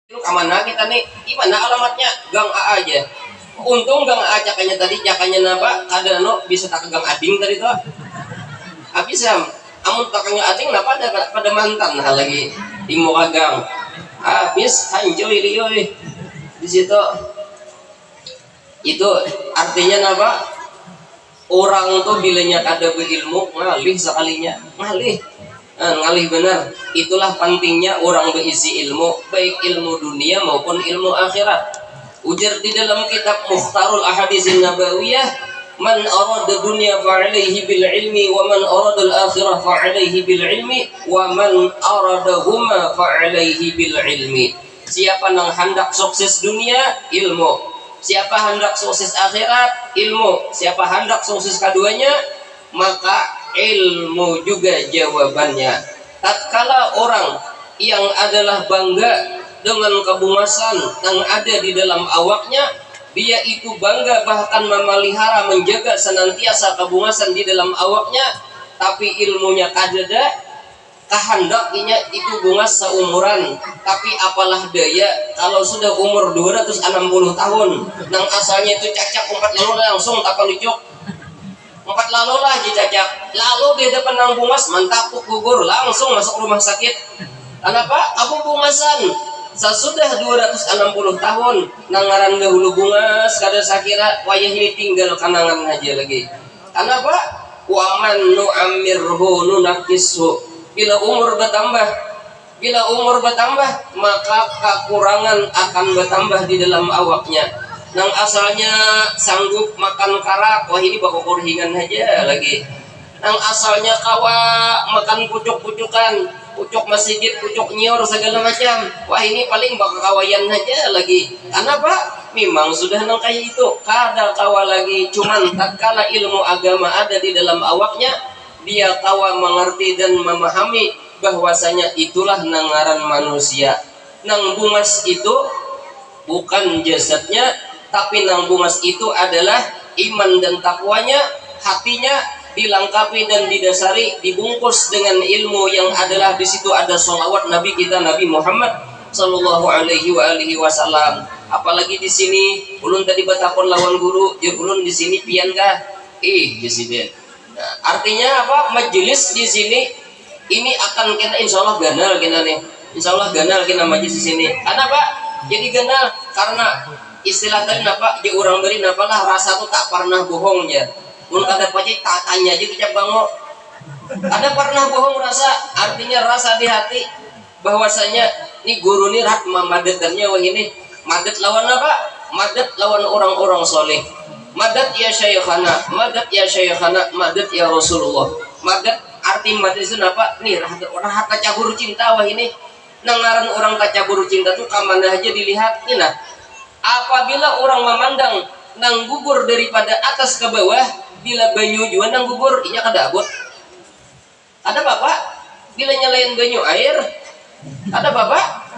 Lu kemana kita nih? Gimana alamatnya? Gang A aja. Untung Gang A cakanya tadi cakanya napa? Ada no bisa tak ke Gang Ading tadi tuh. Habis ya, amun takanya Ading napa pada mantan nah lagi di muka gang. Habis hancur ini di situ. Itu artinya napa? Orang tuh bilanya kada berilmu ngalih sekalinya, ngalih. Ngalih benar. Itulah pentingnya orang berisi ilmu, baik ilmu dunia maupun ilmu akhirat. Ujar di dalam kitab Mukhtarul Ahaditsin Nabawiyah, man arada dunya fa'alaihi bil ilmi wa man arada al akhirah fa'alaihi bil ilmi wa man aradahuma fa'alaihi bil ilmi. Siapa yang hendak sukses dunia, ilmu. Siapa hendak sukses akhirat, ilmu. Siapa hendak sukses keduanya, maka ilmu juga jawabannya. Tatkala orang yang adalah bangga dengan kebungasan yang ada di dalam awaknya, dia itu bangga bahkan memelihara menjaga senantiasa kebungasan di dalam awaknya, tapi ilmunya kadada, kehendaknya itu bungas seumuran, tapi apalah daya kalau sudah umur 260 tahun nang asalnya itu cacak 4 lalu langsung tak lucuk 4 lalu lah dicacak, lalu dia depan nang bungas mantap gugur langsung masuk rumah sakit. Kenapa? Abu bungasan sesudah 260 tahun nangaran dahulu bungas kada sakira wayah ini tinggal kanangan aja lagi. Kenapa? Waman nu'amirhu nunakishu. Bila umur bertambah maka kekurangan akan bertambah di dalam awaknya. Nang asalnya sanggup makan karak, wah ini bakal kurhingan aja lagi. Nang asalnya kawa makan pucuk-pucukan, pucuk masjid, pucuk nyor segala macam, wah ini paling bakal kawayan aja lagi. Kenapa? Memang sudah nang kayak itu, kada kawa lagi. Cuman tatkala ilmu agama ada di dalam awaknya, dia kawa mengerti dan memahami bahwasanya itulah nangaran manusia. Nang bungas itu bukan jasadnya, tapi nang bungas itu adalah iman dan takwanya. Hatinya dilengkapi dan didasari, dibungkus dengan ilmu yang adalah di situ ada sholawat Nabi kita Nabi Muhammad Sallallahu Alaihi Wasallam. Apalagi di sini, ulun tadi batakon lawan guru, ulun di sini pian kah? Di sini. Nah, artinya apa? Majelis di sini ini akan kita insya Allah ganal kita nih. Insya Allah ganal kita majelis di sini. Kenapa? Jadi ganal karena istilah tadi napa? Dia orang beri napalah rasa tuh tak pernah bohongnya. Mun kada pacik tak tanya aja kita bango. Ada pernah bohong rasa? Artinya rasa di hati bahwasanya ini guru ini rat mamadetannya wah ini madet lawan apa? Madet lawan orang-orang soleh. Madat ya syayikhana, madat ya syayikhana, madat ya Rasulullah. Madat arti madat itu apa? Nih orang kaca guru cinta wah ini. Nangaran orang kaca guru cinta tuh kamana aja dilihat nih nah. Apabila orang memandang nang gugur daripada atas ke bawah, bila banyu juga nang gugur, iya kada abot. Ada bapak? Bila nyalain banyu air, ada bapak?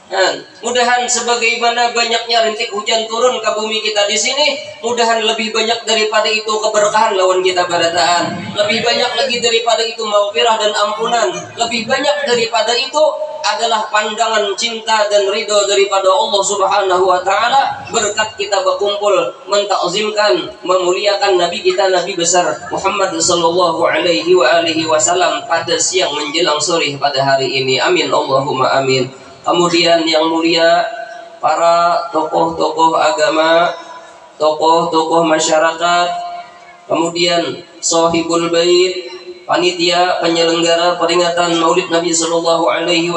Nah, mudahan sebagaimana banyaknya rintik hujan turun ke bumi kita di sini, mudahan lebih banyak daripada itu keberkahan lawan kita barataan. Lebih banyak lagi daripada itu maghfirah dan ampunan. Lebih banyak daripada itu adalah pandangan cinta dan ridho daripada Allah Subhanahu wa taala berkat kita berkumpul mentakzimkan, memuliakan nabi kita Nabi besar Muhammad sallallahu alaihi wasallam pada siang menjelang sore pada hari ini. Amin Allahumma amin. Kemudian yang mulia para tokoh-tokoh agama, tokoh-tokoh masyarakat, kemudian Sohibul Bait, panitia penyelenggara peringatan Maulid Nabi Sallallahu Alaihi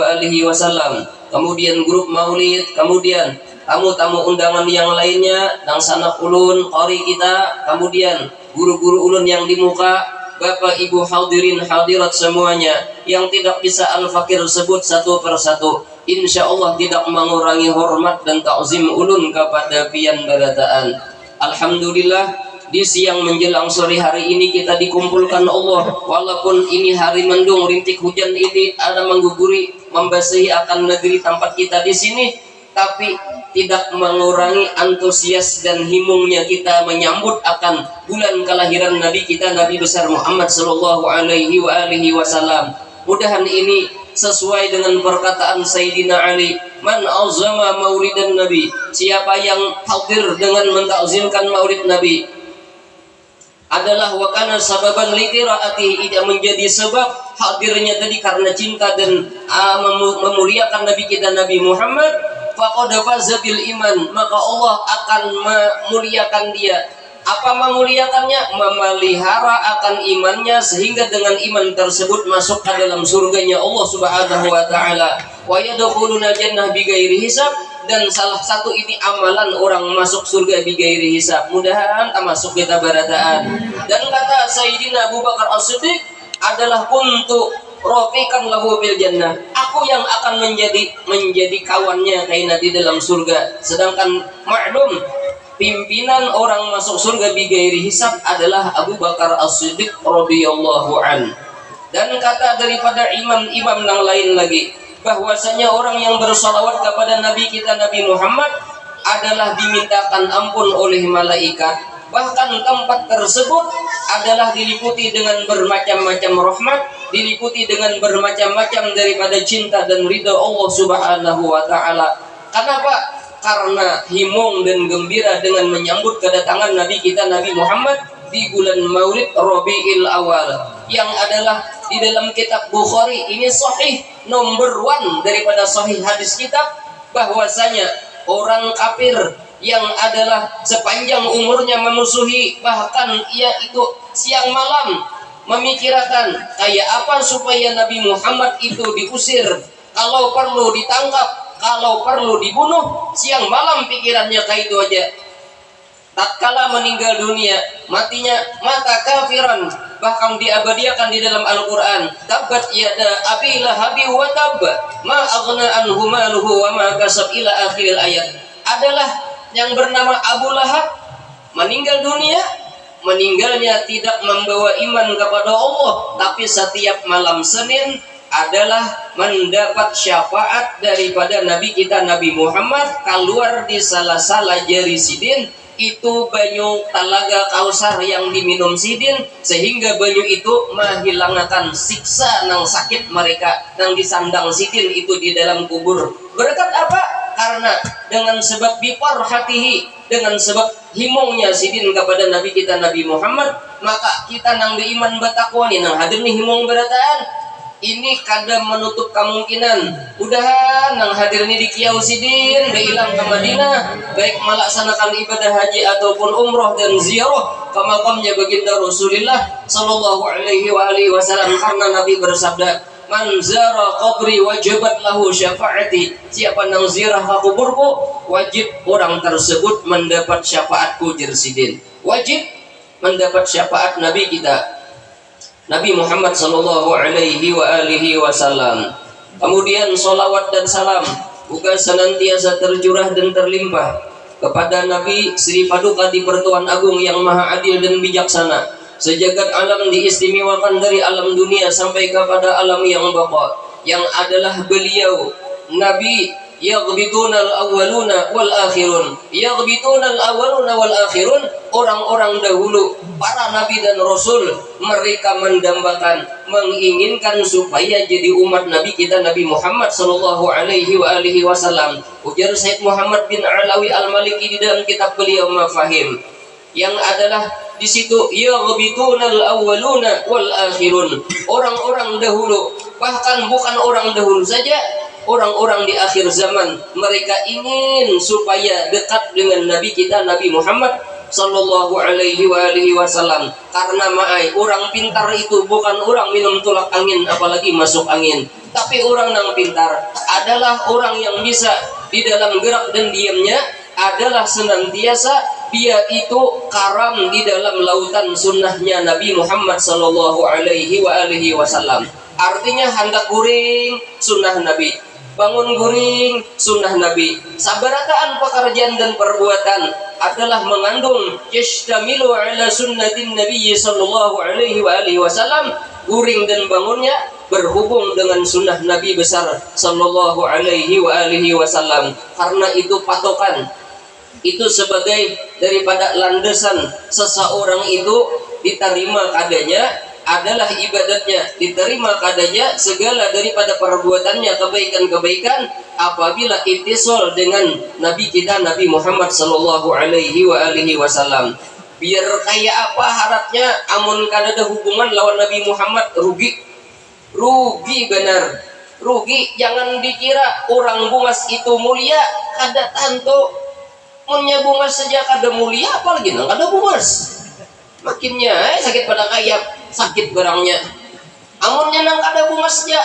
Wasallam, kemudian grup Maulid, kemudian tamu-tamu undangan yang lainnya, dan sanak ulun, qori kita, kemudian guru-guru ulun yang di muka, Bapak Ibu hadirin hadirat semuanya yang tidak bisa al-fakir sebut satu persatu. Insya Allah tidak mengurangi hormat dan ta'zim ulun kepada pian barataan. Alhamdulillah di siang menjelang sore hari ini kita dikumpulkan Allah. Walaupun ini hari mendung, rintik hujan ini ada mengguguri, membasahi akan negeri tempat kita di sini, tapi tidak mengurangi antusias dan himungnya kita menyambut akan bulan kelahiran Nabi kita Nabi besar Muhammad Sallallahu Alaihi Wasallam. Mudahan ini sesuai dengan perkataan Sayyidina Ali, man azama maulidan Nabi, siapa yang hadir dengan mentakzimkan maulid Nabi adalah wakana sababan liqiraatihi, tidak menjadi sebab hadirnya tadi karena cinta dan memuliakan Nabi kita Nabi Muhammad, faqad faza bil iman, maka Allah akan memuliakan dia. Apa memuliakannya? Memelihara akan imannya sehingga dengan iman tersebut masuk ke dalam surganya Allah Subhanahu wa taala. Wa yadkhuluna jannah bighairi hisab, dan salah satu ini amalan orang masuk surga bighairi hisab. Mudahan masuk kita barataan. Dan kata Sayyidina Abu Bakar As-Siddiq adalah untuk rafiqan lahu bil jannah, aku yang akan menjadi kawannya kaina di dalam surga. Sedangkan maklum pimpinan orang masuk surga bighairi hisab adalah Abu Bakar As-Siddiq radhiyallahu an. Dan kata daripada imam-imam yang lain lagi, bahwasanya orang yang bersalawat kepada Nabi kita Nabi Muhammad adalah dimintakan ampun oleh malaikat. Bahkan tempat tersebut adalah diliputi dengan bermacam-macam rahmat, diliputi dengan bermacam-macam daripada cinta dan ridha Allah Subhanahu wa taala. Kenapa? Karena himung dan gembira dengan menyambut kedatangan Nabi kita Nabi Muhammad di bulan Maulid Rabiul Awal, yang adalah di dalam kitab Bukhari ini sahih nomor 1 daripada sahih hadis kitab, bahwasanya orang kafir yang adalah sepanjang umurnya memusuhi, bahkan ia itu siang malam memikirkan kayak apa supaya Nabi Muhammad itu diusir, kalau perlu ditangkap, kalau perlu dibunuh, siang malam pikirannya kayak itu aja. Tatkala meninggal dunia, matinya mata kafiran, bahkan diabadiakan di dalam Al-Quran, tabat yada abi lahabi wa tab, ma aghna anhu maluhu wa ma kasab, ila akhir ayat. Adalah yang bernama Abu Lahab meninggal dunia, meninggalnya tidak membawa iman kepada Allah, tapi setiap malam Senin adalah mendapat syafaat daripada Nabi kita Nabi Muhammad keluar di salah-salah jari sidin, itu banyu talaga Kausar yang diminum sidin, sehingga banyu itu menghilangkan siksa nang sakit mereka nang disandang sidin itu di dalam kubur. Berkat apa? Karena dengan sebab bipar hatihi, dengan sebab himungnya sidin kepada Nabi kita Nabi Muhammad, maka kita nang beriman batakwa ni nang hadir ni himung berataan ini kadang menutup kemungkinan udahan nang hadir ini di Kiau Sidin hilang ke Madinah, baik melaksanakan ibadah haji ataupun umroh dan ziarah ke makamnya baginda Rasulullah sallallahu alaihi wasallam, karena Nabi bersabda, man zara qabri wajibat lahu syafaati, siapa nang ziarah ke kuburku wajib orang tersebut mendapat syafaatku jersidin, wajib mendapat syafaat Nabi kita Nabi Muhammad sallallahu alaihi wasallam. Kemudian salawat dan salam bukan senantiasa tercurah dan terlimpah kepada Nabi Sri Paduka di Pertuan Agung yang maha adil dan bijaksana, sejagat alam diistimewakan dari alam dunia sampai kepada alam yang baqa, yang adalah beliau Nabi yaghbituna al-awwaluna wal akhirun, yaghbituna al-awwaluna wal akhirun, orang-orang dahulu para nabi dan rasul, mereka mendambakan, menginginkan supaya jadi umat Nabi kita Nabi Muhammad sallallahu alaihi wasallam. Ujar Said Muhammad bin Alawi Al-Maliki di dalam kitab beliau Mafahim, yang adalah di situ yaghbituna al-awwaluna wal akhirun, orang-orang dahulu, bahkan bukan orang dahulu saja, orang-orang di akhir zaman, mereka ingin supaya dekat dengan Nabi kita Nabi Muhammad sallallahu alaihi wasallam. Karena orang pintar itu bukan orang minum tulak angin apalagi masuk angin, tapi orang yang pintar adalah orang yang bisa di dalam gerak dan diamnya adalah senantiasa dia itu karam di dalam lautan sunnahnya Nabi Muhammad sallallahu alaihi wasallam. Artinya hendak guring sunnah Nabi, bangun guring sunnah Nabi. Sabarataan pekerjaan dan perbuatan adalah mengandung yashtamilu ala sunnatin Nabi sallallahu alaihi wasallam. Guring dan bangunnya berhubung dengan sunnah Nabi besar sallallahu alaihi wasallam. Karena itu patokan, itu sebagai daripada landasan seseorang itu diterima adanya adalah ibadatnya, diterima padanya segala daripada perbuatannya kebaikan-kebaikan apabila ittisal dengan Nabi kita Nabi Muhammad sallallahu alaihi wasallam. Biar kayak apa harapnya amun kada ada hubungan lawan Nabi Muhammad, rugi benar, rugi. Jangan dikira orang bungas itu mulia, kada tanto munnya bungas saja kada mulia, apalagi nang kada bungas makinnya sakit pada kayak sakit barangnya. Amunnya nang kada bungas saja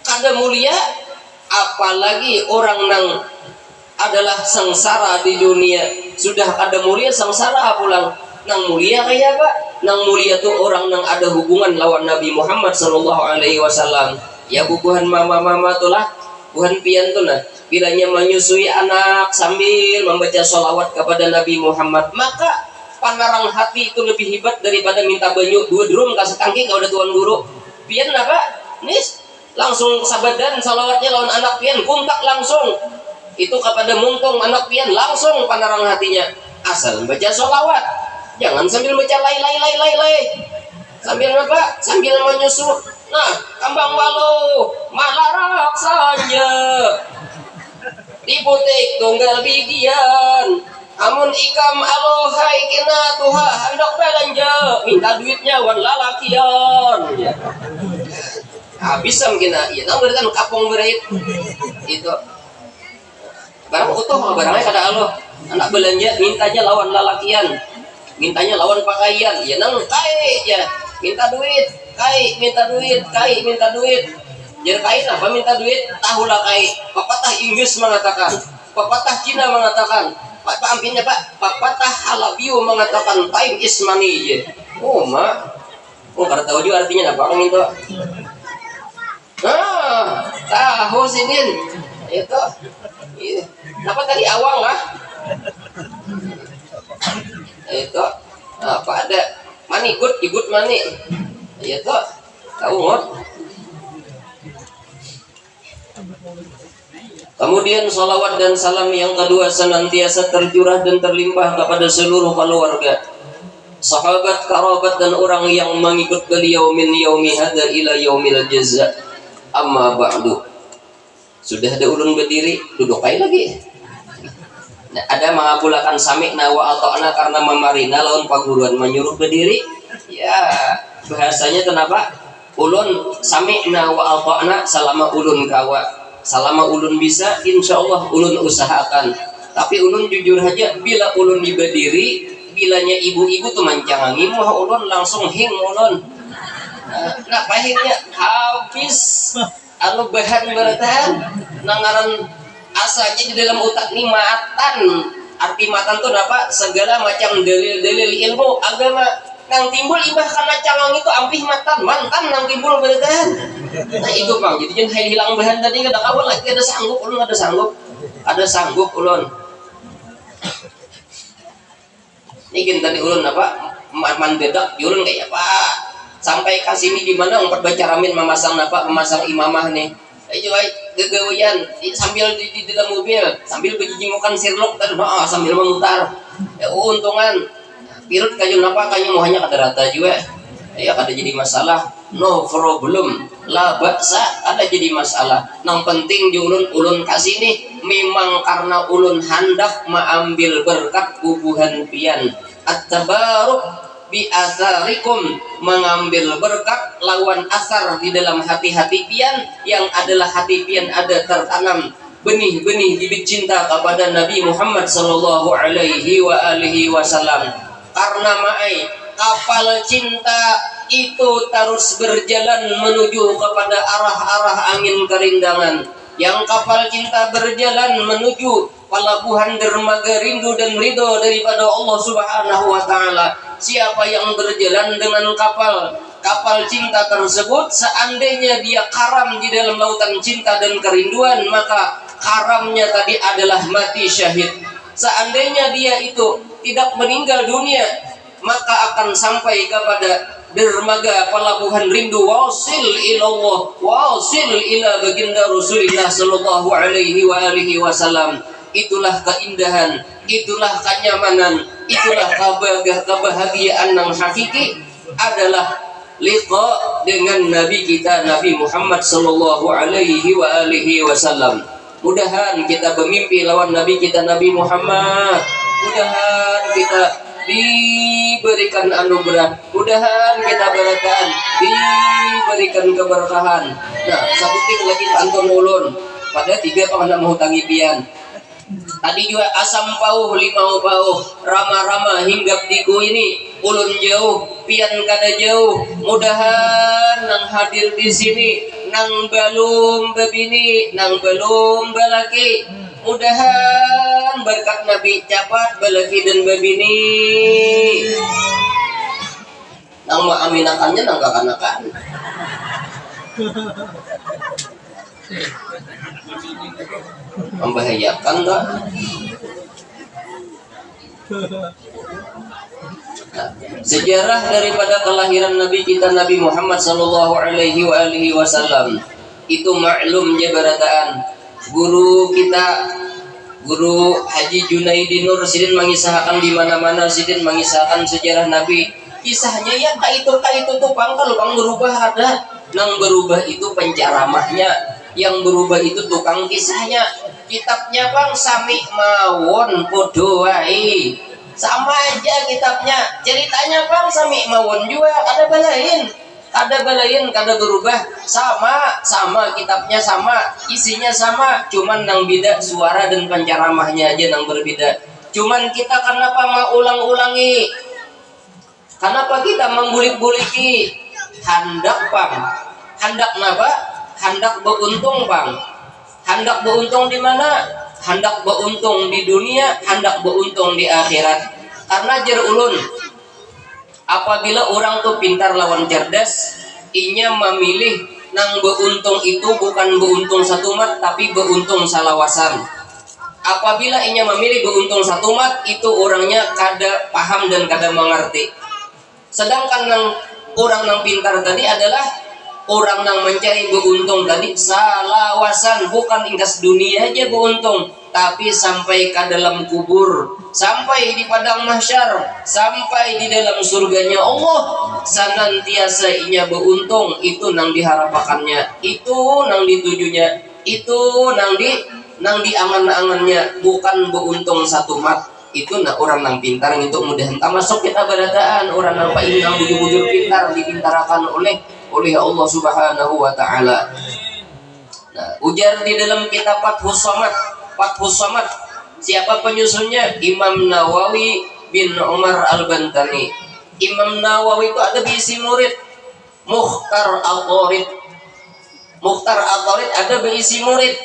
kada mulia, apalagi orang nang adalah sengsara di dunia sudah kada mulia, sengsara pulang nang mulia kayak apa? Nang mulia tuh orang nang ada hubungan lawan Nabi Muhammad sallallahu alaihi wasallam. Ya bukuhan mama-mama tuh lah, bukan pian tuh nah, bilanya menyusui anak sambil membaca sholawat kepada Nabi Muhammad, maka panarang hati itu lebih hebat daripada minta banyu 2 drum kasih tangki kalau ada tuan guru. Pian apa? Nis langsung sabadan sholawatnya lawan anak pian, kuntak langsung itu kepada muntung anak pian, langsung panarang hatinya. Asal baca sholawat, jangan sambil baca lay sambil apa? Sambil menyusu. Nah, kambang walu malarak saja diputik tunggal bidian, amun ikam alohai kena tuha hendak belanja minta duitnya wan lalakian ya. Habis kena ya tahu kan kapong berait itu barang utuh barangnya kada Allah, anak belanja mintanya lawan lalakian, mintanya lawan pakaian ya nang kai ya minta duit kai minta duit jadi kai apa minta duit tahulah kai. Pepatah Inggris mengatakan, pepatah Cina mengatakan, Pak ampinnya Pak, pepatah Halabiu mengatakan time is money ya. Oh mak, oh kada tahu juga artinya apa orang itu. Ah tahu sinin itu apa tadi awang lah itu apa ada money good money itu tahu nggak. Kemudian salawat dan salam yang kedua senantiasa tercurah dan terlimpah kepada seluruh keluarga, sahabat, kerabat dan orang yang mengikut beliau min yaumi hada ila yaumil jaza. Amma ba'du. Sudah ada ulun berdiri, duduk aja lagi. Nah, ada mengabulakan samikna wa ata'na karena memarina lawan paguruan menyuruh berdiri. Ya, bahasanya kenapa? Ulun samikna wa ata'na selama ulun kawa. Selama ulun bisa, insyaallah ulun usahakan. Tapi ulun jujur aja, bila ulun diberdiri, bilanya ibu-ibu tuh mancangangi, mah ulun langsung hing ulun. Nah pahitnya habis anu bahan bertahan nangaran asalnya di dalam otak ni matan. Arti matan tuh apa? Segala macam dalil-dalil ilmu agama nang timbul ibah karena cangang itu ampih matan mantan nang timbul bertahan. Nah itu bang, jadi jangan hilang bahan tadi kada kawan lagi ada sanggup ulun, ada sanggup ulun. Ini tadi ulun apa? Mandedak ulun kayak apa? Sampai kasih ini di mana umpat baca ramin memasang imamah nih. Ayo gegawian sambil di dalam mobil sambil berjijimukan sirlok tadi sambil memutar. Ya untungan pirut kayu napa kayu mohanya kada rata juga. Ya kada jadi masalah. No problem. La baksa ada jadi masalah. Nang penting di ulun kasih nih memang karena ulun hendak mengambil berkat bubuhan pian. At-tabaruk bi asarikum, mengambil berkat lawan asar di dalam hati-hati pian yang adalah hati pian ada tertanam benih-benih bibit cinta kepada Nabi Muhammad sallallahu alaihi wasallam. Karena ma'ai kapal cinta itu terus berjalan menuju kepada arah-arah angin kerindangan. Yang kapal cinta berjalan menuju pelabuhan dermaga rindu dan ridho daripada Allah Subhanahu wa taala. Siapa yang berjalan dengan kapal cinta tersebut, seandainya dia karam di dalam lautan cinta dan kerinduan, maka karamnya tadi adalah mati syahid. Seandainya dia itu tidak meninggal dunia, maka akan sampai kepada dermaga pelabuhan rindu, wasil ilallah, wasil ila baginda Rasulullah sallallahu alaihi wasallam. Itulah keindahan, itulah kenyamanan, itulah kebahagiaan yang hakiki adalah liqa dengan Nabi kita Nabi Muhammad sallallahu alaihi wasallam. Mudahan kita bermimpi lawan Nabi kita Nabi Muhammad. Mudahan kita diberikan anugerah, mudahan kita berkahan, diberikan keberkahan. Nah, sabuting lagi anton ulun pada 3 pengendak menghutangi pian. Tadi juga asam pauh, limau pauh, rama-rama hinggap diku ini ulun jauh, pian kada jauh. Mudahan nang hadir di sini nang belum bebini, nang belum belaki. Mudahan berkat Nabi capat belaki dan bebini. Nang maaminakannya nang kakanakan. Membahayakan tak? Nah, sejarah daripada kelahiran Nabi kita Nabi Muhammad sallallahu alaihi wasallam itu maklum je barataan. Guru kita, Guru Haji Junaidi Nur sidin mengisahkan di mana-mana, sidin mengisahkan sejarah Nabi. Kisahnya ya itu tuh pangkal bang berubah ada. Nang berubah itu penceramahnya, yang berubah itu tukang kisahnya. Kitabnya bang sami mawon podo wae. Sama aja kitabnya. Ceritanya bang sami mawon juga ada balain. Kada berubah, sama kitabnya sama, isinya sama, cuman nang beda suara dan penceramahnya aja nang berbeda. Cuman kita kenapa mau ulang-ulangi? Kenapa kita menggulik-guliki? Handak pang, handak napa? Handak beruntung pang. Handak beruntung di mana? Handak beruntung di dunia, handak beruntung di akhirat. Karena jer ulun, apabila orang tuh pintar lawan cerdas, inya memilih nang beruntung itu bukan beruntung satu mat, tapi beruntung salawasan. Apabila inya memilih beruntung satu mat, itu orangnya kada paham dan kada mengerti. Sedangkan nang orang nang pintar tadi adalah orang nang mencari beruntung tadi salawasan, bukan ingkas dunia aja beruntung, tapi sampai ke dalam kubur, sampai di padang mahsyar, sampai di dalam surganya Allah, senantiasa inya beruntung. Itu nang diharapkannya, itu nang ditujunya, itu nang di angan-angannya, bukan beruntung satu mat. Itu nah orang nang pintar itu mudahan termasuk kita barataan orang nang paling nang bujur-bujur pintar dipintarakan oleh Allah Subhanahu wa taala. Nah, ujar di dalam kitab Fathus Samad, siapa penyusunnya? Imam Nawawi bin Umar Al-Bantani. Imam Nawawi itu ada berisi murid Mukhtar Al-Tarid ada berisi murid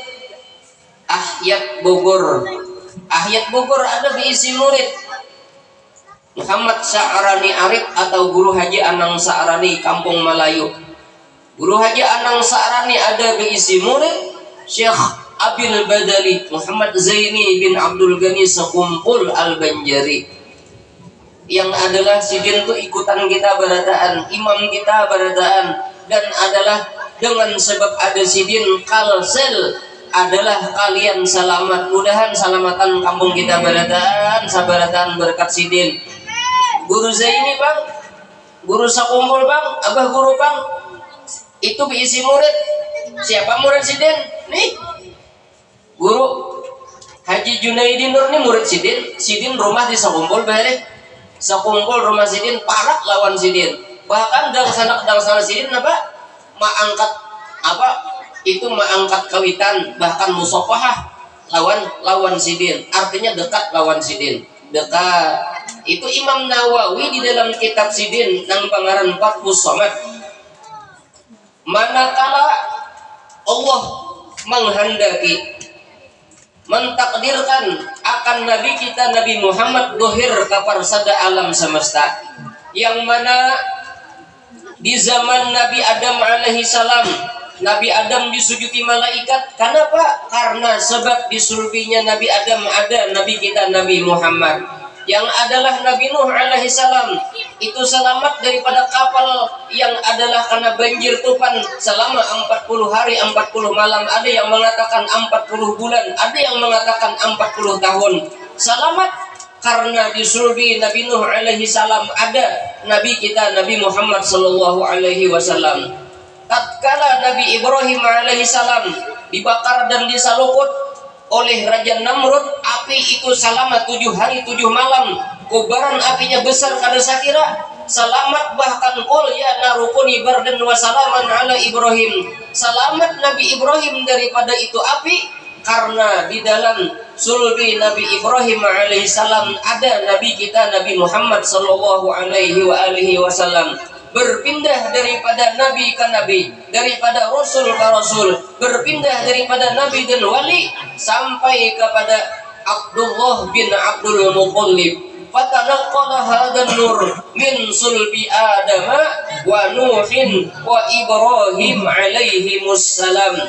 Ahyat Bogor ada berisi murid Muhammad Sa'arani Arif atau Guru Haji Anang Sa'arani Kampung Melayu. Guru Haji Anang Sa'arani ada berisi murid Syekh Abil Badali Muhammad Zaini bin Abdul Ghani Sekumpul Al-Banjari, yang adalah sidin itu ikutan kita barataan, imam kita barataan, dan adalah dengan sebab ada sidin kalsel adalah kalian selamat. Mudahan selamatan kampung kita barataan sabaratan berkat sidin. Guru Zaini bang, guru Sakumpul bang, abah guru bang, itu berisi murid. Siapa murid sidin? Nih Guru Haji Junaidi Nur nih murid sidin. Sidin rumah di Sakumpul bare. Sakumpul rumah sidin parak lawan sidin. Bahkan dang sana sidin apa? Maangkat apa? Itu mengangkat kawitan, bahkan musafahah lawan sidin, artinya dekat lawan sidin, dekat. Itu Imam Nawawi di dalam kitab sidin nang pangaran Fathus Samad. Manakala Allah menghendaki mentakdirkan akan Nabi kita Nabi Muhammad dohir kaparsada alam semesta, yang mana di zaman Nabi Adam alaihi salam, Nabi Adam disujudi malaikat. Kenapa? Karena sebab di sulbinya Nabi Adam ada Nabi kita Nabi Muhammad, yang adalah Nabi Nuh alaihi salam. Itu selamat daripada kapal yang adalah karena banjir tufan selama 40 hari 40 malam. Ada yang mengatakan 40 bulan, ada yang mengatakan 40 tahun. Selamat karena di sulbi Nabi Nuh alaihi salam ada Nabi kita Nabi Muhammad sallallahu alaihi wasallam. Tatkala Nabi Ibrahim alaihi salam dibakar dan disalukut oleh Raja Namrud, api itu selamat 7 hari 7 malam, kobaran apinya besar kada sakira, selamat bahkan qul ya narukuni bardan wa salaman ala Ibrahim, selamat Nabi Ibrahim daripada itu api, karena di dalam sulbi Nabi Ibrahim alaihissalam ada Nabi kita Nabi Muhammad sallallahu alaihi wasallam. Berpindah daripada nabi ke nabi, daripada rasul ke rasul, berpindah daripada nabi dan wali sampai kepada Abdullah bin Abdul Muttalib. Fatanaqqala hadan nur min sulbi Adam wa Nuhin wa Ibrahim alaihimussalam,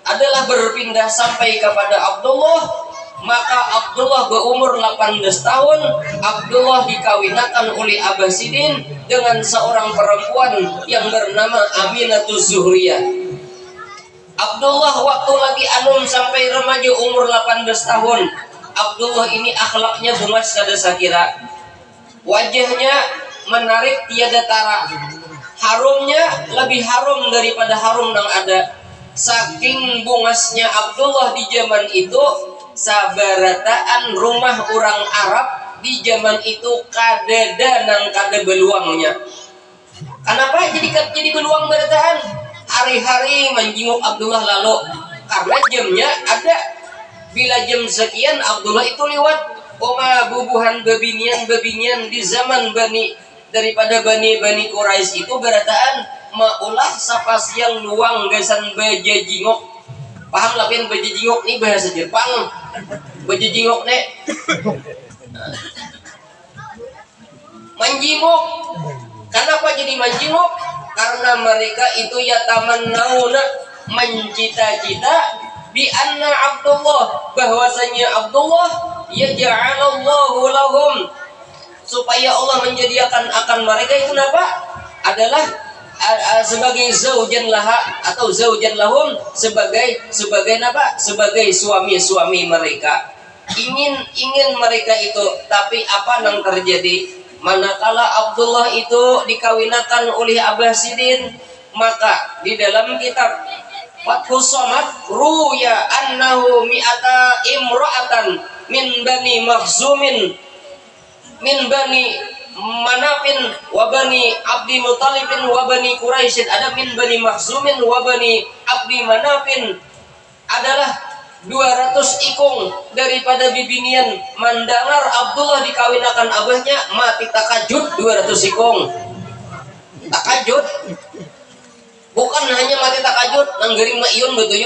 adalah berpindah sampai kepada Abdullah. Maka Abdullah berumur 18 tahun. Abdullah dikawinakan oleh Abah Sidin dengan seorang perempuan yang bernama Aminatul Zuhriyah. Abdullah waktu lagi anum sampai remaja umur 18 tahun, Abdullah ini akhlaknya bungas kada sakira, wajahnya menarik tiada tara, harumnya lebih harum daripada harum yang ada. Saking bungasnya Abdullah di zaman itu, sabarataan rumah orang Arab di zaman itu kadada nang kada beluangnya. Kenapa jadi beluang barataan? Hari-hari menjenguk Abdullah lalu, karena jamnya ada. Bila jam sekian Abdullah itu lewat. Oma bubuhan bebinian di zaman daripada Bani Quraisy itu barataan maulah sapas yang luang gasan baja jingok. Paham lah pian baja jingok ni bahasa Jepang. Baja jingok nek manjingok. Kenapa jadi manjingok? Karena mereka itu ya tamannauna, mencita-cita bi anna Abdullah, bahwasanya Abdullah ya ja'alallahu lahum, supaya Allah menyediakan akan mereka itu apa? Adalah sebagai zaujan laha atau zaujan lahum, sebagai apa? Sebagai suami-suami mereka. Ingin mereka itu, tapi apa yang terjadi? Manakala Abdullah itu dikawinakan oleh Abah Sidin, maka di dalam kitab Fathus Somad ruya annahu mi'ata imra'atan min bani Makhzumin min bani Manafin wa bani Abdi Muttalibin wa bani Quraisyin. Ada min bani Makhzumin wa bani Abdi Manafin, adalah 200 ikung daripada bibinian. Mendengar Abdullah dikawinakan abahnya, mati takajud 200 ikung. Takajud bukan hanya mati takajud, nanggering maiyun betul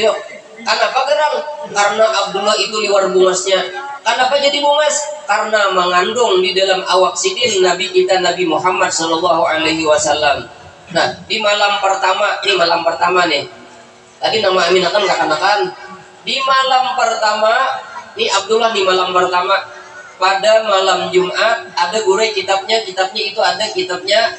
yuk. Kenapa gerang? Karena Abdullah itu liwar bungasnya. Kenapa jadi bungas? Karena mengandung di dalam awak sidin Nabi kita Nabi Muhammad sallallahu alaihi wasallam. Nah, di malam pertama nih. Tadi nama Aminah kan kanakan. Di malam pertama, nih Abdullah di malam pertama pada malam Jumat ada gurai kitabnya itu ada kitabnya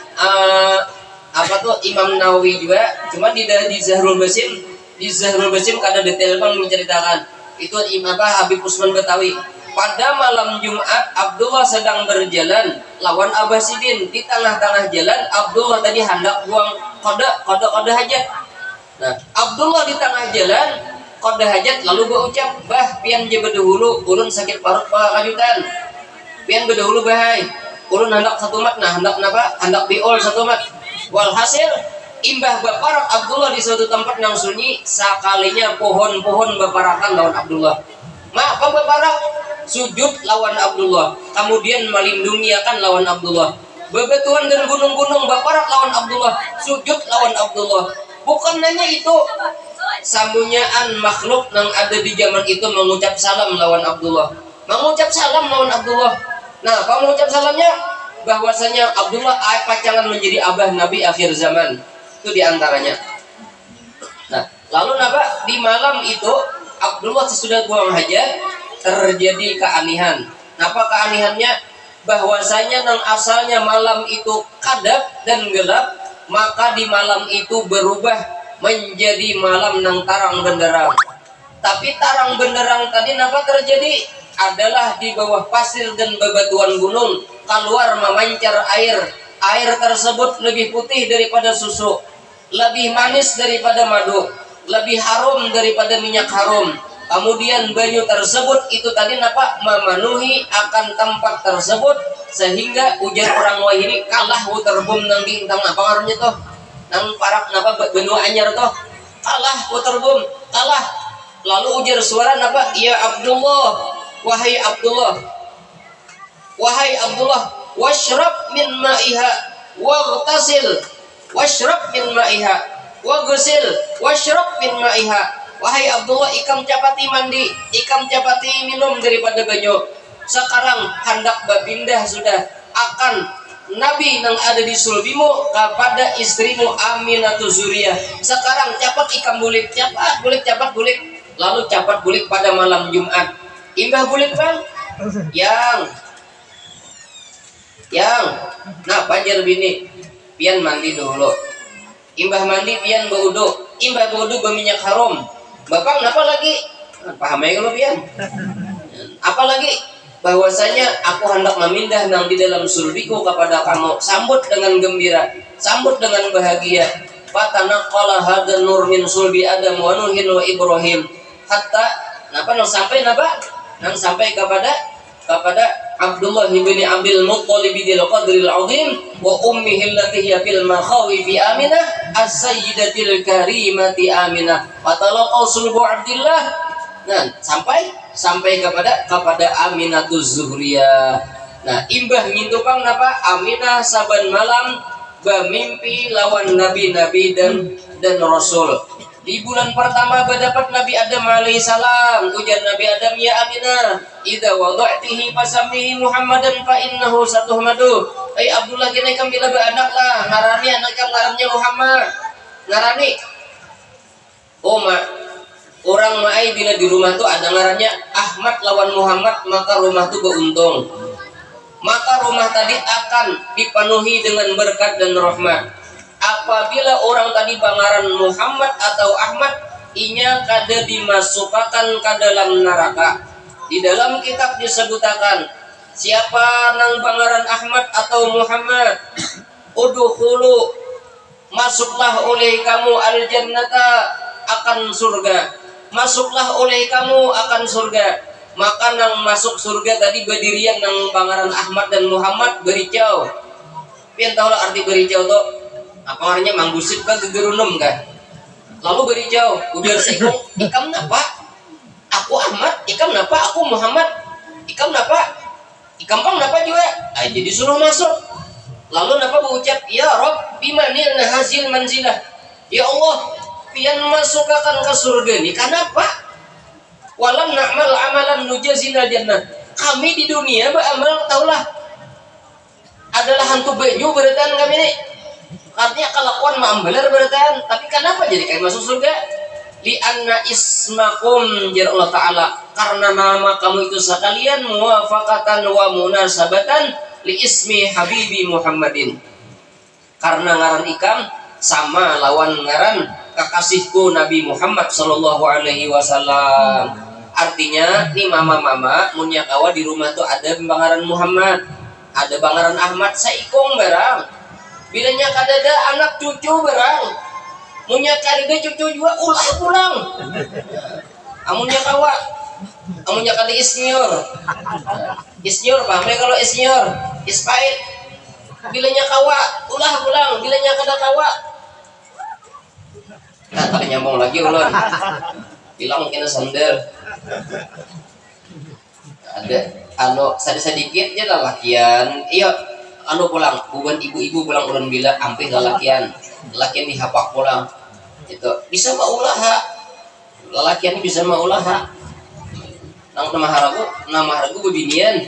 apa tuh Imam Nawawi juga. Cuma di Zahrul Basim kada detail bang menceritakan. Itu Imam Habib Usman Betawi. Pada malam Jumat Abdullah sedang berjalan lawan Abah Sidin. Di tengah-tengah jalan Abdullah tadi hendak buang kode hajat. Nah, Abdullah di tengah jalan kode hajat lalu berucap, "Bah, pian je bedahulu ulun sakit parut kajutan. Pian bedahulu bahai. Ulun hendak satu mat, nah hendak napa? Hendak biol satu mat." Walhasil imbah baparak Abdullah di suatu tempat yang sunyi, sakalinya pohon-pohon baparakan lawan Abdullah. Apa baparak? Sujud lawan Abdullah, kemudian melindungi akan lawan Abdullah. Bebatuan dan gunung-gunung baparak lawan Abdullah, sujud lawan Abdullah. Bukan hanya itu, sambunyian makhluk yang ada di zaman itu mengucap salam lawan Abdullah. Nah, apa mengucap salamnya? Bahwasanya Abdullah pacangan menjadi abah Nabi akhir zaman. Itu diantaranya. Nah, lalu napa? Di malam itu Abdullah sesudah buang hajat terjadi keanehan. Napa keanehannya? Bahwasanya yang asalnya malam itu kadap dan gelap, maka di malam itu berubah menjadi malam yang tarang benderang. Tapi tarang benderang tadi napa terjadi? adalah di bawah pasir dan bebatuan gunung, keluar memancar air tersebut lebih putih daripada susu, lebih manis daripada madu, lebih harum daripada minyak harum. Kemudian banyu tersebut itu tadi napa memenuhi akan tempat tersebut, sehingga ujar orang wahini kalah waterbom nang di tang apa ngarannya toh nang parak napa benua anyar toh kalah waterbom kalah. Lalu ujar suara napa, ya Abdullah, wahai Abdullah, wahai Abdullah, washrab min ma'iha waghtasil, washrab min ma'iha waghsil, washrab min ma'iha. Wahai Abdullah, ikam capati mandi, ikam capati minum daripada banyu. Sekarang hendak berpindah sudah akan Nabi yang ada di sulbimu kepada istrimu Aminatul Zuriyah. Sekarang capat ikam bulik, capat bulik, capat bulik. Lalu capat bulik pada malam Jumat. Imbah bulik bang? Yang nah panjer bini pian mandi dulu. Imbah mandi pian baudu, imbah baudu berminyak harum. Bapak kenapa lagi? Paham ya kalau pian? Apalagi bahwasanya aku hendak memindah nang di dalam surbiku kepada kamu. Sambut dengan gembira, sambut dengan bahagia. Fatanaqqala hadzal nur min sulbi Adam wa Nuhin wa Ibrahim hatta napa nang sampai napa? Nang sampai kepada Abdullah bin Abdul Muttalib bil qadril azim wa ummihi allati hiya fil makhawifi Aminah as-sayyidatil karimati Aminah wa talaqa sulbu Abdillah. Nah, sampai kepada Aminatul Zuhriyah. Nah, imbah ngintupang napa Aminah saban malam bermimpi lawan nabi-nabi dan rasul. Di bulan pertama berdapat Nabi Adam alaihissalam. Ujar Nabi Adam, ya Aminah, idza wada'tihi fasammihi Muhammadan fa innahu satuhmadu. Abdullah kini kam bila beranak lah, ngarani anak kam ngarannya Muhammad. Ngarani. Oh mak, orang mai bila di rumah tuh ada ngarannya Ahmad lawan Muhammad, maka rumah tuh beruntung. Maka rumah tadi akan dipenuhi dengan berkat dan rahmat. Apabila orang tadi bangaran Muhammad atau Ahmad, inya kada dimasukkan ke dalam neraka. Di dalam kitab disebutakan siapa nang bangaran Ahmad atau Muhammad, udkhulu, masuklah oleh kamu al-jannata, akan surga. Masuklah oleh kamu akan surga. Maka nang masuk surga tadi berdirian nang bangaran Ahmad dan Muhammad bericau. Pian tahu lah arti bericau tuh? Apa artinya manggusip kan gegerunum kan? Lalu bericau, ujar seikung, ikam napa? Aku Ahmad, ikam napa? Aku Muhammad, ikam napa? Ikam pang napa juga? Jadi disuruh masuk. Lalu napa berucap, ya Rob, bimanil nahazil manzilah. Ya Allah, pian masukkan ke surga ini. Kenapa? Walam na'mal amalan nujazina jannah. Kami di dunia beramal taulah adalah hantu beju beratan kami ini. Artinya kelakuan ma'ambelar beratan. Tapi kenapa jadi kayak masuk surga? Li'anna ismakum jar Allah Ta'ala, karena nama kamu itu sekalian muwafaqatan wa munasabatan li ismi habibi Muhammadin. Karena ngaran ikam sama lawan ngaran kekasihku Nabi Muhammad sallallahu alaihi wasallam. Artinya nih mama-mama munya kawa di rumah tuh ada bangaran Muhammad, ada bangaran Ahmad, saikung barang. Bilanya kadada anak cucu barang, munya kadada cucu juga ulah pulang. Amunnya kawa, amunnya kada isnyor, isnyor paham kalau isnyor, ispait. Bilanya kawa ulah pulang, bilanya kada kawa. Nah, tak nyambung lagi ulun. Bilang kena sandal. Ada sedikit aja lah lakian. Iya, pulang. Bukan ibu-ibu pulang ulun bila ampih lalakian. Lalakian dihapak pulang. Itu bisa maulah. Lalakian bisa maulah. Nama haragu bebinian.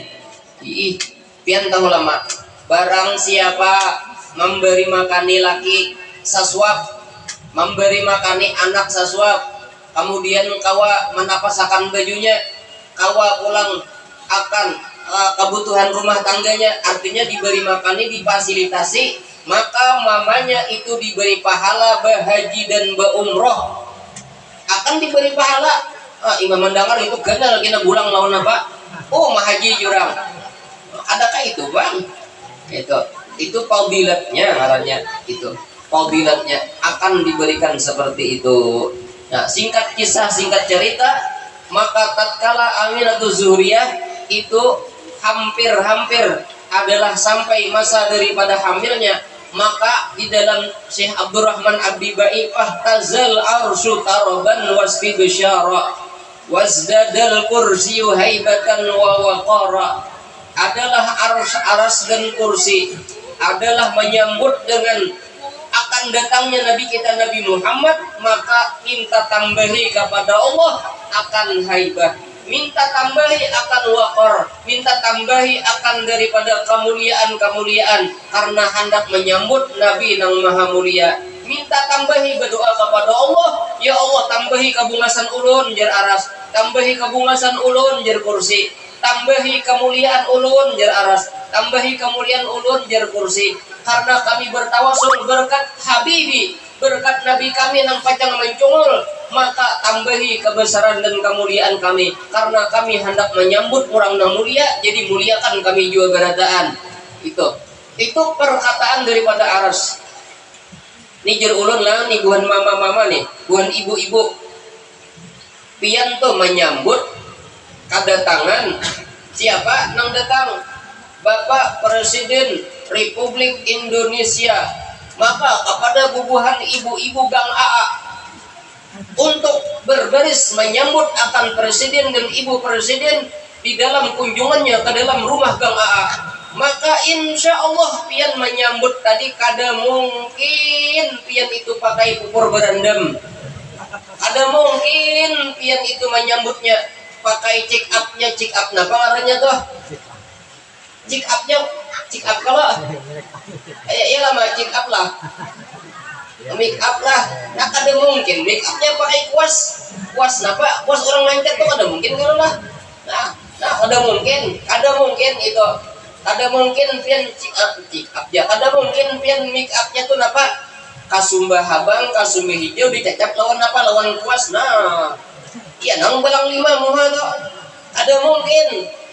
Ih, pian tahu lama. Barang siapa memberi makani laki saswab, memberi makani anak saswab, kemudian kawa menapasakan bajunya, kawa pulang akan kebutuhan rumah tangganya, artinya diberi makani, difasilitasi, maka mamanya itu diberi pahala berhaji dan berumroh, akan diberi pahala. Imam mendengar itu kenal kena bulang lawan apa? oh mahaji jurang. Adakah itu bang? Itu fadilatnya ngarannya, itu fadilatnya akan diberikan seperti itu. Nah, singkat kisah, singkat cerita, maka tatkala Aminatul Zuhriyah itu hampir adalah sampai masa daripada hamilnya, maka di dalam Syekh Abdurrahman Abdi Baifah tazal arsyu taraban wasbisyara wazdadal kursiyu haibatan wa waqara, adalah aras dan kursi adalah menyambut dengan akan datangnya Nabi kita Nabi Muhammad, maka minta tambahi kepada Allah akan haibah, minta tambahi akan waqar, minta tambahi akan daripada kemuliaan karena hendak menyambut Nabi nang maha mulia. Minta tambahi berdoa kepada Allah, ya Allah tambahi kabungasan ulun jar aras, tambahi kabungasan ulun jar kursi, tambahi kemuliaan ulun jar aras, tambahi kemuliaan ulun jar kursi, karena kami bertawasul berkat Habibi, berkat Nabi kami nang pacang mencungul, maka tambahi kebesaran dan kemuliaan kami, karena kami hendak menyambut orang nang mulia, jadi muliakan kami juga beradaan. Itu perkataan daripada aras. Nih jar ulun lah, nih buhan mama-mama nih, buhan ibu-ibu, pian tuh menyambut kedatangan siapa nang datang? Bapak Presiden Republik Indonesia. Maka kepada bubuhan ibu-ibu Gang AA untuk berbaris menyambut akan Presiden dan Ibu Presiden di dalam kunjungannya ke dalam rumah Gang AA, maka insya Allah pian menyambut tadi kada mungkin pian itu pakai pupur berendam, ada mungkin pian itu menyambutnya pakai check up napa ngarannya tuh check up kalau ya lama check up lah, make up lah, nah kada mungkin make upnya pakai kuas napa kuas orang lancar tuh kada mungkin kalau lah, nah kada mungkin itu, kada mungkin pian check up ya, kada mungkin pian make upnya tuh napa kasumba habang kasumba hijau dicacap lawan apa lawan kuas, nah iya nang balang 5 muha tuh ada mungkin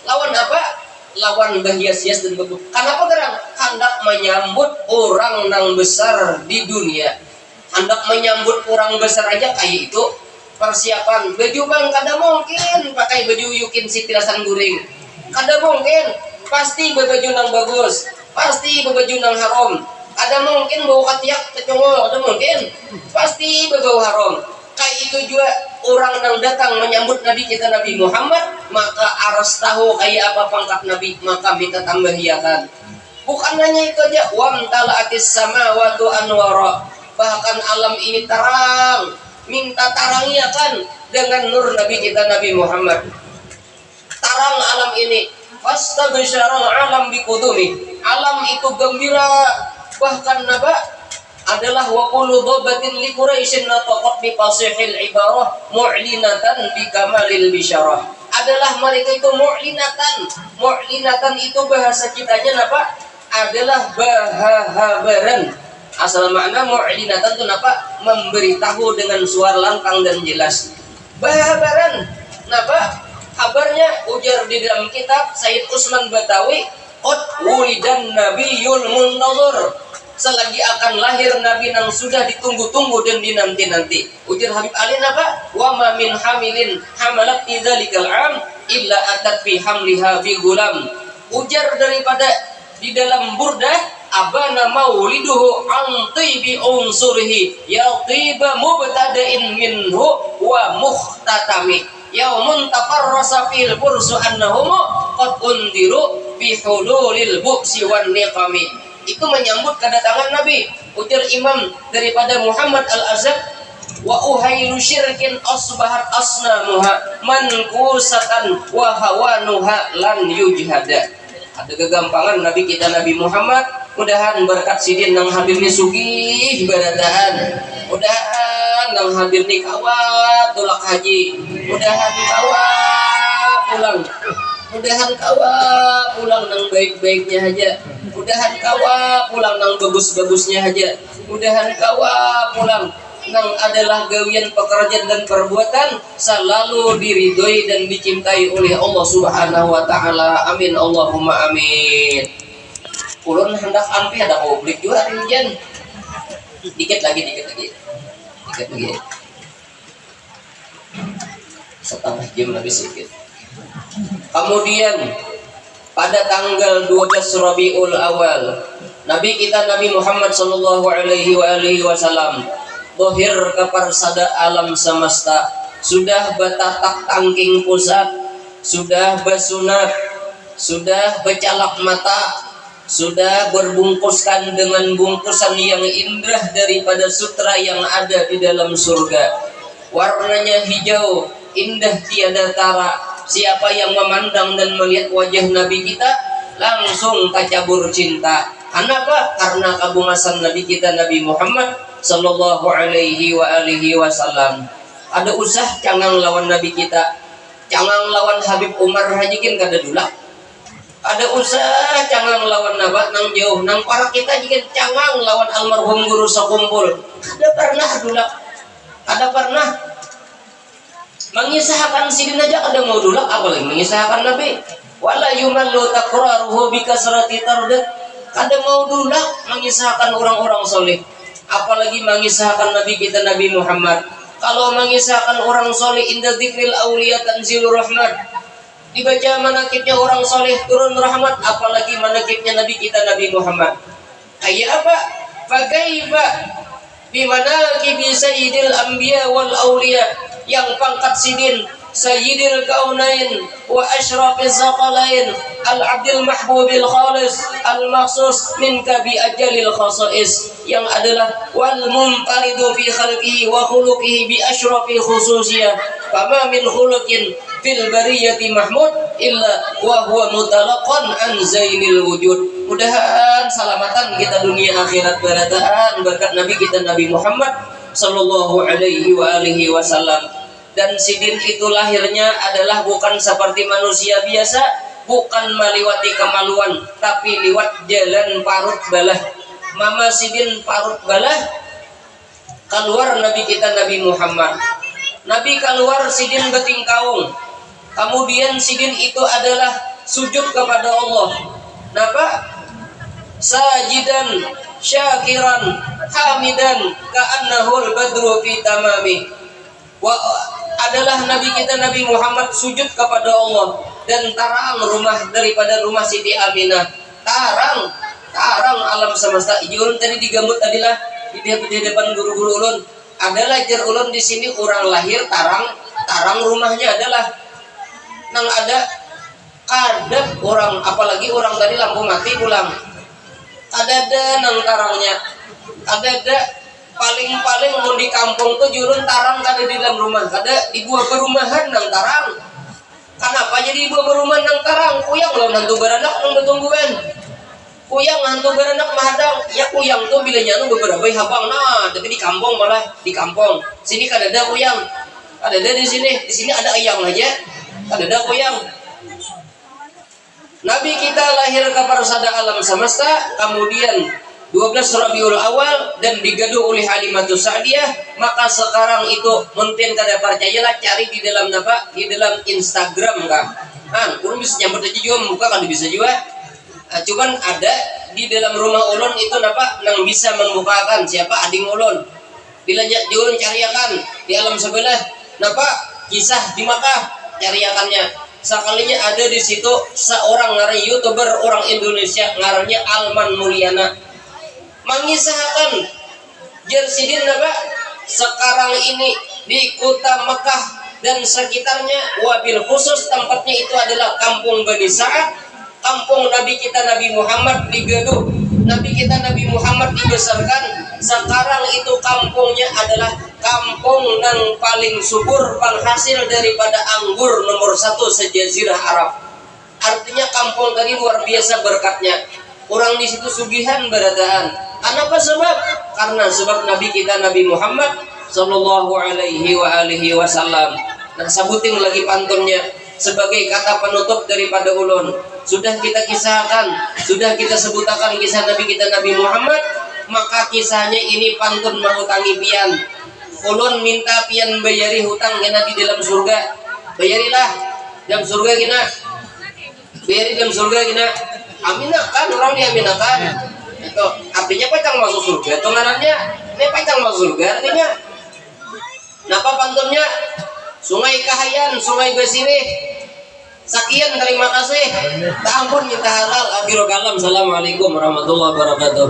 lawan apa lawan bahias-hias dan bebu. Kenapa gerang hendak menyambut orang nang besar di dunia, hendak menyambut orang besar aja kayak itu persiapan baju bang, kada mungkin pakai baju yukin sitilasan guring, kada mungkin pasti berbaju nang bagus, pasti berbaju nang haram, ada mungkin bau katiak kecongol, ada mungkin pasti berbau haram. Kayak itu juga orang yang datang menyambut Nabi kita Nabi Muhammad, maka aras tahu kayak apa pangkat Nabi, maka minta tambahiakan. Bukan hanya itu aja, wamtala'atis samawati anwara, bahkan alam ini terang, minta tarangiakan dengan nur Nabi kita Nabi Muhammad. Terang alam ini, fastabsyara alam biqudumi, alam itu gembira, bahkan naba adalah waqulu dhabatin li quraisyin nataqat bi fasihil ibarah mu'linatan bi kamalil bisyarah, adalah mereka itu mu'linatan itu bahasa kitanya apa adalah bahabaran, asal makna mu'linatan itu apa memberitahu dengan suara lantang dan jelas, bahabaran napa kabarnya ujar di dalam kitab Sayyid Usman Batawi, qad wulidan nabiyul muntazir, selagi akan lahir Nabi yang sudah ditunggu-tunggu dan dinanti-nanti. Ujar Habib Ali apa? Wa ma min hamilin hamalat idzalikal am illa atat fi hamliha bi gulam. Ujar daripada di dalam burdah abana mauliduhu an tibi unsurihi ya tiba mubtada'in minhu wa mukhtatami yaumun tafarrasa fil bursu annahum qad undiru bi hululil bu'si wan niqami. Itu menyambut kedatangan Nabi. Ujar imam daripada Muhammad Al-Azhar, wa uhailu syirkin asbahat asnamuha mankusatan wa hawanuha lan yujhada. Ada kegampangan Nabi kita Nabi Muhammad, mudahan berkat sidin nang hadir ni sugih beradaan, mudahan nang hadir ni kawat tulak haji, mudahan kawat pulang nang baik-baiknya aja, mudahan kawa pulang nang bagus-bagusnya aja, mudahan kawa pulang yang adalah gawian pekerjaan dan perbuatan selalu diridhoi dan dicintai oleh Allah Subhanahu wa taala. Amin Allahumma amin. Ulun hendak ampi ada publik juga hujan. Dikit lagi. Setengah jam lebih sedikit. Kemudian pada tanggal 12 Rabiul Awal, Nabi kita Nabi Muhammad sallallahu alaihi wasallam dohir keparsada alam semesta, sudah betatak tangking pusat, sudah bersunat, sudah bercalak mata, sudah berbungkuskan dengan bungkusan yang indah daripada sutra yang ada di dalam surga. Warnanya hijau, indah tiada tara. Siapa yang memandang dan melihat wajah Nabi kita langsung kacabur cinta. Kenapa? Karena kabungasan Nabi kita Nabi Muhammad sallallahu alaihi wasallam. Ada usah cangang lawan Nabi kita, cangang lawan Habib Umar hajikin kada dulak. Ada usah cangang lawan naba nang jauh nang para kita jikin cangang lawan almarhum guru sakumpul. Kada pernah dulak. Ada pernah mengisahkan sidin aja ada mau dulak, apalagi mengisahkan Nabi. Wala yumallu taqraruhu bikasrati tardat. Kada mau dulak mengisahkan orang-orang soleh, apalagi mengisahkan Nabi kita Nabi Muhammad. Kalau mengisahkan orang soleh inda dzikril auliya tanzilur rahmat, dibaca manakibnya orang soleh turun rahmat, apalagi manakibnya Nabi kita Nabi Muhammad. Kayak apa? Fakaifa bimanakibi sayyidil anbiya wal auliya, yang pangkat sidin sayyidil kaunain wa asyrafil zaqalain al-abdil mahbubil khalis al-maksus minka bi ajalil khasais, yang adalah wal munfaridu fi khalqihi wa khuluqihi bi asyrafil khususiyah, fama min khuluqin fil bariyati mahmud illa wa huwa mutalaqan an zainil wujud. Mudahan salamatan kita dunia akhirat barataan berkat Nabi kita Nabi Muhammad sallallahu alaihi wasallam. Dan sidin itu lahirnya adalah bukan seperti manusia biasa, bukan meliwati kemaluan, tapi liwat jalan parut balah. Mama sidin parut balah, keluar Nabi kita Nabi Muhammad. Nabi keluar sidin beting kaung. Kemudian sidin itu adalah sujud kepada Allah. Napa? Sajidan syakiran hamidan ka'annahul badru fi tamami. Adalah Nabi kita Nabi Muhammad sujud kepada Allah, dan tarang rumah daripada rumah Siti Aminah, tarang alam semesta. Ijulun tadi digambut tadilah di depan guru-guru ulun, adalah jar ulun di sini orang lahir tarang rumahnya adalah nang ada kadap orang, apalagi orang tadi lampu mati pulang, ada nang tarangnya, ada paling mau di kampung tuh jurun tarang kada di dalam rumah, kada di buah perumahan nang tarang. Kenapa jadi buah perumahan nang tarang? Kuyang lo hantu beranak nang betungguan, kuyang hantu beranak mahadang. Ya kuyang tuh bilanya nu beberapa habang, nah tapi di kampung malah di kampung sini kada ada kuyang, kada ada di sini ada ayang aja, kada ada kuyang. Nabi kita lahir ke parsada alam semesta, kemudian 12 Rabiul Awal dan digaduh oleh Halimatus Sa'diyah. Maka sekarang itu mungkin kada percayalah, cari di dalam apa? Di dalam Instagram kan. Kurang bisa nyambut aja juga membuka kan bisa juga. Cuman ada di dalam rumah ulun itu napa nang bisa membukakan siapa ading ulun. Bila ulun cariakan di alam sebelah napa kisah di Makkah cariakannya. Sekalinya ada di situ seorang ngaran YouTuber orang Indonesia ngarannya Alman Mulyana, mengisahkan jersidin napa sekarang ini di kota Mekah dan sekitarnya, wabil khusus tempatnya itu adalah kampung Bani Sa'ad, kampung Nabi kita Nabi Muhammad digaduh, Nabi kita Nabi Muhammad dibesarkan. Sekarang itu kampungnya adalah kampung yang paling subur penghasil daripada anggur nomor 1 sejazirah Arab. Artinya kampung tadi luar biasa berkatnya. Orang di situ sugihan berataan. Kenapa sebab? Karena sebab Nabi kita Nabi Muhammad sallallahu alaihi wasallam. Nah, sabutin lagi pantunnya sebagai kata penutup daripada ulun. Sudah kita kisahkan, sudah kita sebutakan kisah Nabi kita Nabi Muhammad, maka kisahnya ini pantun mengutangi pian. ulun minta pian bayari hutang kena di dalam surga, bayarilah dalam surga kena, bayari dalam surga kena, aminakan orang diaminakan. Itu artinya pacang masuk surga, itu ngarannya ini pacang masuk surga artinya. Napa pantunnya? Sungai Kahayan, Sungai Besirih. Sekian, terima kasih. Tak ampun minta halal. Akhirul kalam. Assalamualaikum warahmatullahi wabarakatuh.